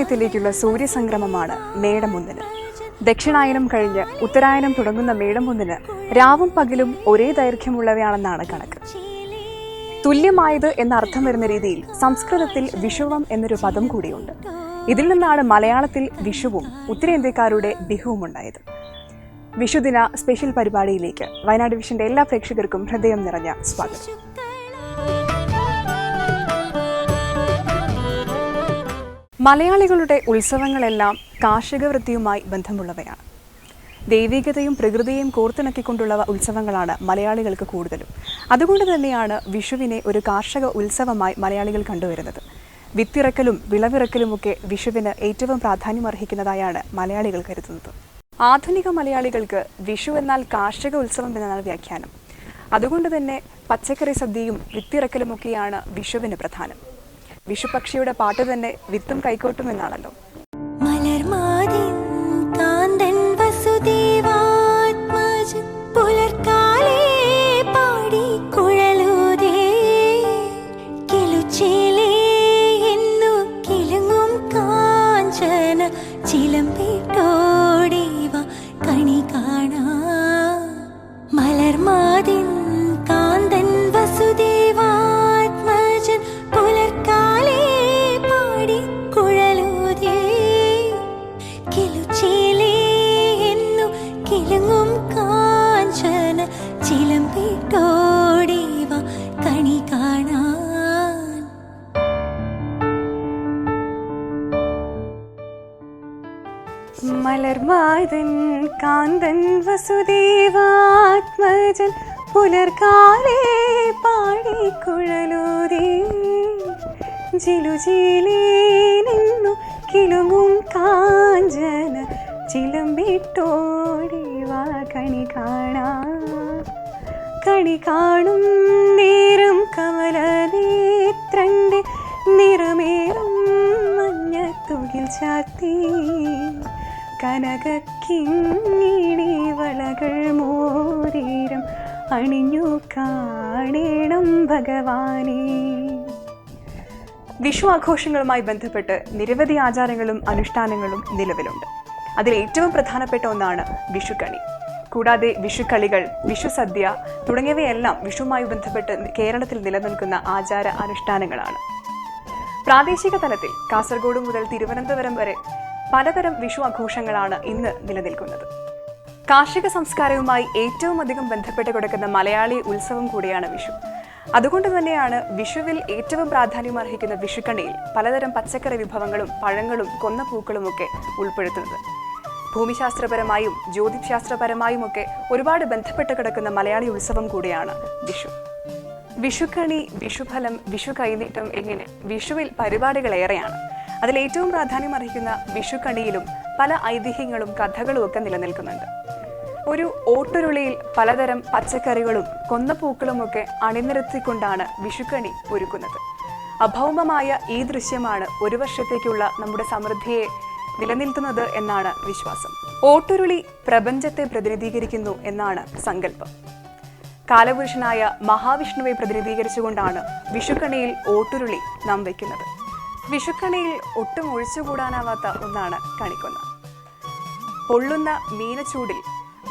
ഉത്രാടത്തിലേക്കുള്ള സൂര്യസംക്രമമാണ് മേടം 1. ദക്ഷിണായനം കഴിഞ്ഞ് ഉത്തരായനം തുടങ്ങുന്ന മേടം 1 രാവും പകലും ഒരേ ദൈർഘ്യമുള്ളവയാണെന്നാണ് കണക്ക്. തുല്യമായത് എന്നർത്ഥം വരുന്ന രീതിയിൽ സംസ്കൃതത്തിൽ വിഷുവം എന്നൊരു പദം കൂടിയുണ്ട്. ഇതിൽ നിന്നാണ് മലയാളത്തിൽ വിഷുവും ഉത്തരേന്ത്യക്കാരുടെ ബിഹുവും ഉണ്ടായത്. വിഷുദിന സ്പെഷ്യൽ പരിപാടിയിലേക്ക് വയനാട് വിഷന്റെ എല്ലാ പ്രേക്ഷകർക്കും ഹൃദയം നിറഞ്ഞ സ്വാഗതം. മലയാളികളുടെ ഉത്സവങ്ങളെല്ലാം കാർഷിക വൃത്തിയുമായി ബന്ധമുള്ളവയാണ്. ദൈവികതയും പ്രകൃതിയെയും കോർത്തിണക്കിക്കൊണ്ടുള്ള ഉത്സവങ്ങളാണ് മലയാളികൾക്ക് കൂടുതലും. അതുകൊണ്ട് തന്നെയാണ് വിഷുവിനെ ഒരു കാർഷിക ഉത്സവമായി മലയാളികൾ കണ്ടുവരുന്നത്. വിത്തിറക്കലും വിളവിറക്കലുമൊക്കെ വിഷുവിന് ഏറ്റവും പ്രാധാന്യമർഹിക്കുന്നതായാണ് മലയാളികൾ കരുതുന്നത്. ആധുനിക മലയാളികൾക്ക് വിഷു എന്നാൽ കാർഷിക ഉത്സവം എന്നാണ് വ്യാഖ്യാനം. അതുകൊണ്ട് തന്നെ പച്ചക്കറി സദ്യയും വിത്തിറക്കലുമൊക്കെയാണ് വിഷുവിന് പ്രധാനം. വിഷുപക്ഷിയുടെ പാട്ട് തന്നെ വിത്തും കൈക്കോട്ടും എന്നാണല്ലോ. മലർമാതൻ കാന്തൻ വസുദേവാത്മജൻ പുലർക്കാലേ പാടിക്കുഴലൂതി ജിലുജിലേ നിന്നു കിലുങ്ങും കാഞ്ചന ചിലമ്പിട്ടോടിവാ കണി കാണും നേരം കമലനേത്രന്റെ നിറമേറും മഞ്ഞത്തുകിൽ ചാത്തി കനകിങ്ങിണി വളകൾ മോതിരം അണിഞ്ഞു കാണേണം ഭഗവാനേ. വിഷു ആഘോഷങ്ങളുമായി ബന്ധപ്പെട്ട് നിരവധി ആചാരങ്ങളും അനുഷ്ഠാനങ്ങളും നിലവിലുണ്ട്. അതിൽ ഏറ്റവും പ്രധാനപ്പെട്ട ഒന്നാണ് വിഷുക്കണി. കൂടാതെ വിഷുക്കളികൾ, വിഷുസദ്യ തുടങ്ങിയവയെല്ലാം വിഷുവുമായി ബന്ധപ്പെട്ട് കേരളത്തിൽ നിലനിൽക്കുന്ന ആചാര അനുഷ്ഠാനങ്ങളാണ്. പ്രാദേശിക തലത്തിൽ കാസർഗോഡ് മുതൽ തിരുവനന്തപുരം വരെ പലതരം വിഷു ആഘോഷങ്ങളാണ് ഇന്ന് നിലനിൽക്കുന്നത്. കാർഷിക സംസ്കാരവുമായി ഏറ്റവും അധികം ബന്ധപ്പെട്ട് കിടക്കുന്ന മലയാളി ഉത്സവം കൂടിയാണ് വിഷു. അതുകൊണ്ട് തന്നെയാണ് വിഷുവിൽ ഏറ്റവും പ്രാധാന്യം അർഹിക്കുന്ന വിഷുക്കണിയിൽ പലതരം പച്ചക്കറി വിഭവങ്ങളും പഴങ്ങളും കൊന്നപ്പൂക്കളുമൊക്കെ ഉൾപ്പെടുത്തുന്നത്. ഭൂമിശാസ്ത്രപരമായും ജ്യോതിശാസ്ത്രപരമായും ഒക്കെ ഒരുപാട് ബന്ധപ്പെട്ട് കിടക്കുന്ന മലയാളി ഉത്സവം കൂടിയാണ് വിഷു. വിഷുക്കണി, വിഷുഫലം, വിഷു കൈനീട്ടം എന്നിങ്ങനെ വിഷുവിൽ പരിപാടികളേറെയാണ്. അതിലേറ്റവും പ്രാധാന്യം അർഹിക്കുന്ന വിഷുക്കണിയിലും പല ഐതിഹ്യങ്ങളും കഥകളും ഒക്കെ നിലനിൽക്കുന്നുണ്ട്. ഒരു ഓട്ടുരുളിയിൽ പലതരം പച്ചക്കറികളും കൊന്നപ്പൂക്കളുമൊക്കെ അണിനിരത്തിക്കൊണ്ടാണ് വിഷുക്കണി ഒരുക്കുന്നത്. അഭൗമമായ ഈ ദൃശ്യമാണ് ഒരു വർഷത്തേക്കുള്ള നമ്മുടെ സമൃദ്ധിയെ നിലനിൽക്കുന്നത് എന്നാണ് വിശ്വാസം. ഓട്ടുരുളി പ്രപഞ്ചത്തെ പ്രതിനിധീകരിക്കുന്നു എന്നാണ് സങ്കല്പം. കാലപുരുഷനായ മഹാവിഷ്ണുവെ പ്രതിനിധീകരിച്ചുകൊണ്ടാണ് വിഷുക്കണിയിൽ ഓട്ടുരുളി നാം വയ്ക്കുന്നത്. വിഷുക്കണിയിൽ ഒട്ടും ഒഴിച്ചുകൂടാനാവാത്ത ഒന്നാണ് കണിക്കൊന്ന. പൊള്ളുന്ന മീനച്ചൂടിൽ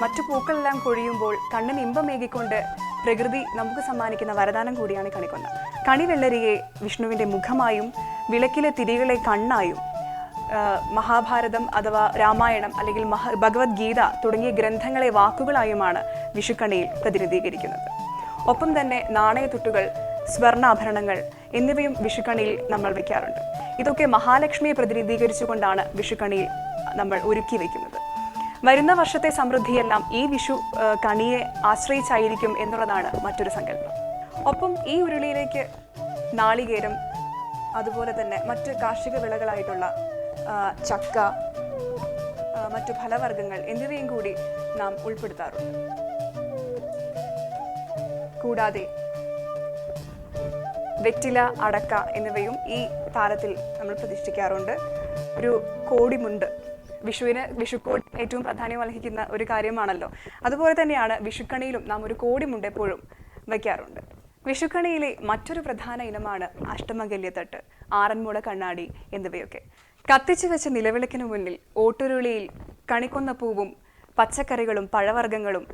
മറ്റു പൂക്കളെല്ലാം കൊഴിയുമ്പോൾ കണ്ണിന് ഇമ്പമേകിക്കൊണ്ട് പ്രകൃതി നമുക്ക് സമ്മാനിക്കുന്ന വരദാനം കൂടിയാണ് കണിക്കൊന്ന. കണിവെള്ളരിയെ വിഷ്ണുവിൻ്റെ മുഖമായും വിളക്കിലെ തിരികളെ കണ്ണായും മഹാഭാരതം അഥവാ രാമായണം അല്ലെങ്കിൽ ഭഗവത്ഗീത തുടങ്ങിയ ഗ്രന്ഥങ്ങളെ വാക്കുകളായുമാണ് വിഷുക്കണിയിൽ പ്രതിനിധീകരിക്കുന്നത്. ഒപ്പം തന്നെ നാണയത്തുട്ടുകൾ, സ്വർണ്ണാഭരണങ്ങൾ എന്നിവയും വിഷുക്കണിയിൽ നമ്മൾ വയ്ക്കാറുണ്ട്. ഇതൊക്കെ മഹാലക്ഷ്മിയെ പ്രതിനിധീകരിച്ചുകൊണ്ടാണ് വിഷുക്കണിയിൽ നമ്മൾ ഒരുക്കി വയ്ക്കുന്നത്. വരുന്ന വർഷത്തെ സമൃദ്ധിയെല്ലാം ഈ വിഷു കണിയെ ആശ്രയിച്ചായിരിക്കും എന്നുള്ളതാണ് മറ്റൊരു സങ്കല്പം. ഒപ്പം ഈ ഉരുളിയിലേക്ക് നാളികേരം, അതുപോലെ തന്നെ മറ്റ് കാർഷിക വിളകളായിട്ടുള്ള ചക്ക, മറ്റു ഫലവർഗ്ഗങ്ങൾ എന്നിവയും കൂടി നാം ഉൾപ്പെടുത്താറുണ്ട്. കൂടാതെ വെറ്റില, അടക്ക എന്നിവയും ഈ താരത്തിൽ നമ്മൾ പ്രതിഷ്ഠിക്കാറുണ്ട്. ഒരു കോടിമുണ്ട്, വിഷുക്കോടി ഏറ്റവും പ്രാധാന്യം അർഹിക്കുന്ന ഒരു കാര്യമാണല്ലോ. അതുപോലെ തന്നെയാണ് വിഷുക്കണിയിലും നാം ഒരു കോടിമുണ്ട് എപ്പോഴും വയ്ക്കാറുണ്ട്. വിഷുക്കണിയിലെ മറ്റൊരു പ്രധാന ഇനമാണ് അഷ്ടമംഗല്യത്തട്ട്, ആറന്മുള കണ്ണാടി എന്നിവയൊക്കെ. കത്തിച്ചു വെച്ച നിലവിളക്കിനു മുന്നിൽ ഓട്ടുരുളിയിൽ കണിക്കൊന്ന പൂവും പച്ചക്കറികളും പഴവർഗ്ഗങ്ങളും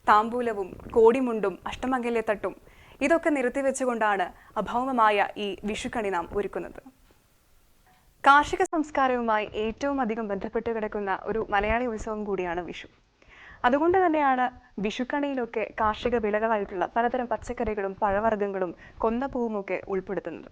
താമ്പൂലവും കോടിമുണ്ടും അഷ്ടമംഗല്യത്തട്ടും ഇതൊക്കെ നിർത്തിവെച്ചുകൊണ്ടാണ് അഭൗമമായ ഈ വിഷുക്കണി നാം ഒരുക്കുന്നത്. കാർഷിക സംസ്കാരവുമായി ഏറ്റവും അധികം ബന്ധപ്പെട്ട് കിടക്കുന്ന ഒരു മലയാളി ഉത്സവം കൂടിയാണ് വിഷു. അതുകൊണ്ട് തന്നെയാണ് വിഷുക്കണിയിലൊക്കെ കാർഷിക വിളകളായിട്ടുള്ള പലതരം പച്ചക്കറികളും പഴവർഗ്ഗങ്ങളും കൊന്നപ്പൂവുമൊക്കെ ഉൾപ്പെടുത്തുന്നത്.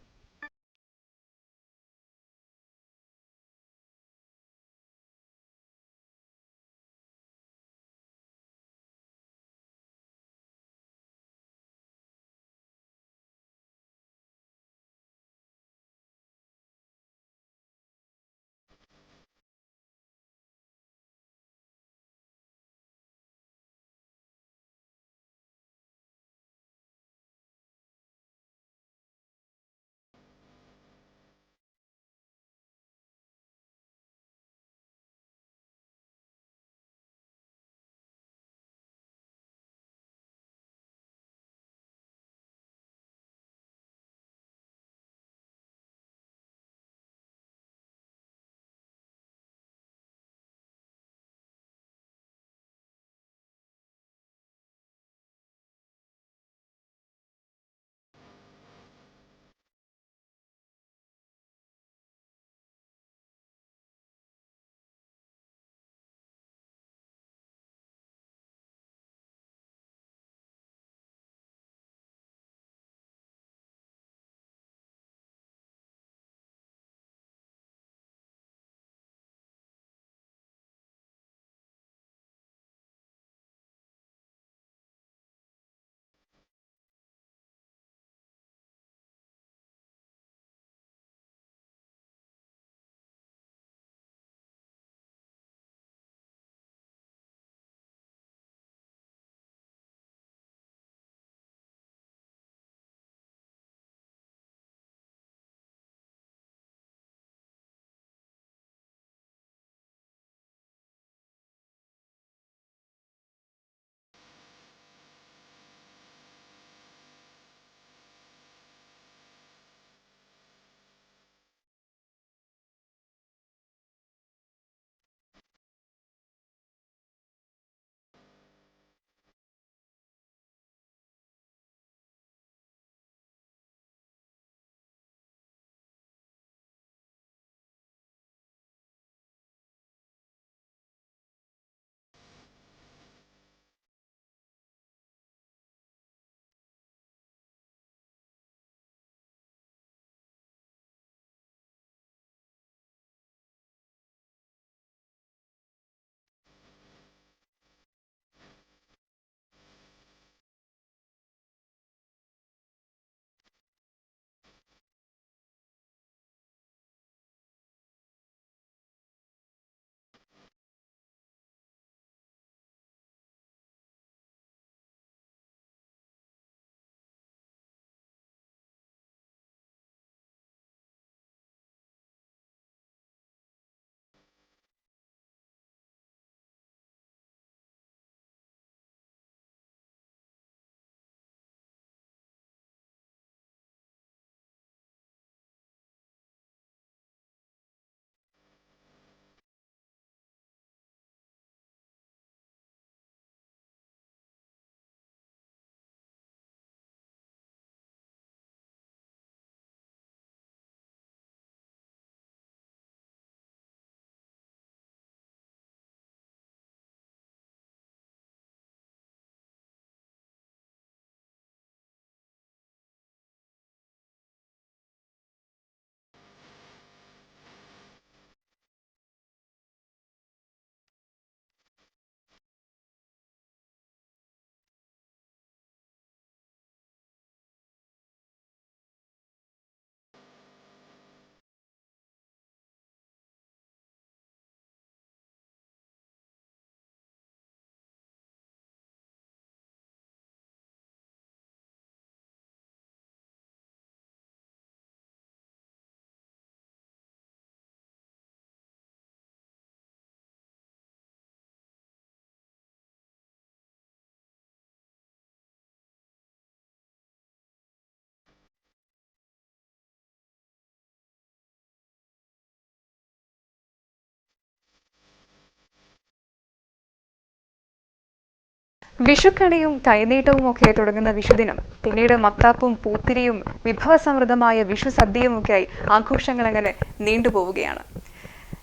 വിഷുക്കണിയും കൈനീട്ടവും ഒക്കെ തുടങ്ങുന്ന വിഷുദിനം പിന്നീട് മത്താപ്പും പൂത്തിരിയും വിഭവസമൃദ്ധമായ വിഷു സദ്യയുമൊക്കെയായി ആഘോഷങ്ങൾ അങ്ങനെ നീണ്ടുപോവുകയാണ്.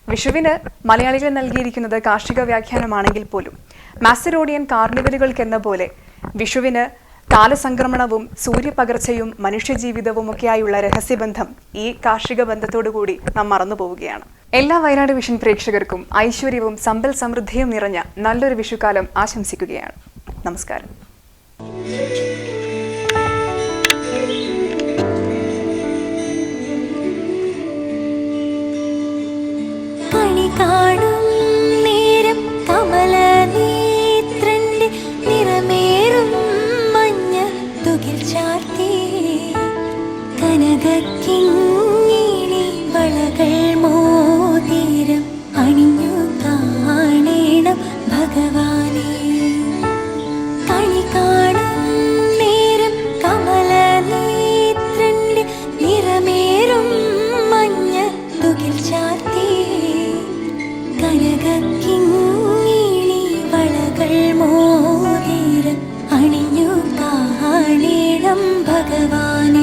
വിഷുവിന് മലയാളികൾ നൽകിയിരിക്കുന്നത് കാർഷിക വ്യാഖ്യാനമാണെങ്കിൽ പോലും മാസറോണിയൻ കാർണിവലുകൾക്കെന്ന പോലെ വിഷുവിന് കാലസംക്രമണവും സൂര്യപകർച്ചയും മനുഷ്യജീവിതവും ഒക്കെയായുള്ള രഹസ്യബന്ധം ഈ കാർഷിക ബന്ധത്തോടുകൂടി നാം മറന്നുപോവുകയാണ്. എല്ലാ വയനാട് വിഷൻ പ്രേക്ഷകർക്കും ഐശ്വര്യവും സമ്പൽ സമൃദ്ധിയും നിറഞ്ഞ നല്ലൊരു വിഷുക്കാലം ആശംസിക്കുകയാണ്. നമസ്കാരം. ഭഗവാനേ